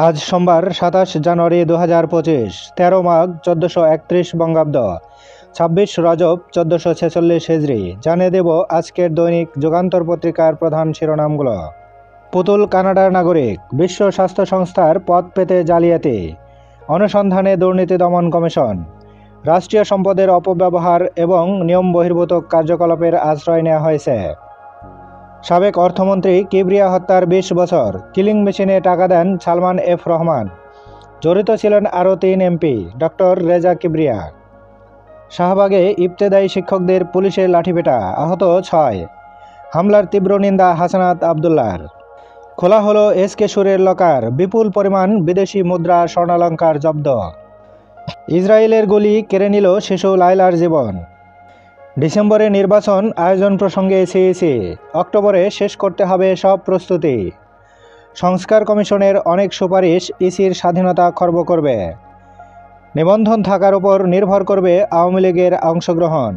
আজ সোমবার ২৭ জানুয়ারি ২০২৫, ১৩ মাঘ ১৪৩১ বঙ্গাব্দ, ২৬ রজব ১৪৪৬ হিজরি। জানিয়ে দেব আজকের দৈনিক যুগান্তর পত্রিকার প্রধান শিরোনামগুলো। পুতুল কানাডার নাগরিক, বিশ্ব স্বাস্থ্য সংস্থার পদ পেতে জালিয়াতি, অনুসন্ধানে দুর্নীতি দমন কমিশন, রাষ্ট্রীয় সম্পদের অপব্যবহার এবং নিয়ম বহির্ভূত কার্যকলাপের আশ্রয় নেওয়া হয়েছে। সাবেক অর্থমন্ত্রী কিবরিয়া হত্যার ২০ বছর, কিলিং মেশিনে টাকা দেন সালমান এফ রহমান। জড়িত ছিলেন আরও ৩ এমপি, ডক্টর রেজা কিবরিয়া। শাহবাগে ইবতেদায়ী শিক্ষকদের পুলিশের লাঠিপেটা, আহত ৬। হামলার তীব্র নিন্দা হাসানাত আবদুল্লার। খোলা হলো এসকে সুরের লকার, বিপুল পরিমাণ বিদেশি মুদ্রা স্বর্ণালঙ্কার জব্দ। ইসরায়েলের গুলি কেড়ে নিল শিশু লায়লার জীবন। ডিসেম্বরে নির্বাচন আয়োজন প্রসঙ্গে সিইসি, অক্টোবরে শেষ করতে হবে সব প্রস্তুতি। সংস্কার কমিশনের অনেক সুপারিশ ইসির স্বাধীনতা খর্ব করবে। নিবন্ধন থাকার উপর নির্ভর করবে আওয়ামী লীগের অংশগ্রহণ।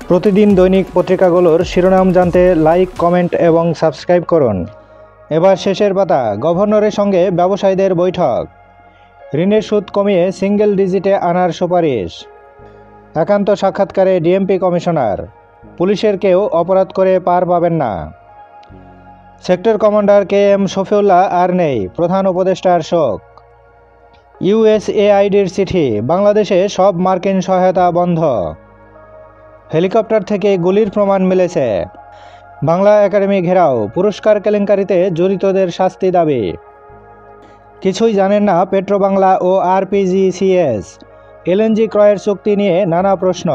প্রতিদিন দৈনিক পত্রিকাগুলোর শিরোনাম জানতে লাইক, কমেন্ট এবং সাবস্ক্রাইব করুন। এবার শেষের পাতা, গভর্নরের সঙ্গে ব্যবসায়ীদের বৈঠক। ঋণের সুদ কমিয়ে সিঙ্গেল ডিজিটে আনার সুপারিশ। একান্ত সাক্ষাৎকারে ডিএমপি কমিশনার, পুলিশের কেউ অপরাধ করে পার পাবেন না। Sector commander K M Shafiullah আর নেই, প্রধান উপদেষ্টার শোক। ইউএসএআইডির চিঠি, বাংলাদেশে সব মার্কিন সহায়তা বন্ধ। হেলিকপ্টার থেকে গুলির প্রমাণ মিলেছে। বাংলা একাডেমি ঘেরাও, পুরস্কার কেলেঙ্কারিতে জড়িতদের শাস্তি দাবি। কিছুই জানেন না পেট্রোবাংলা ও আরপিজিসিএস, এলএনজি ক্রয়ের চুক্তি নিয়ে নানা প্রশ্ন।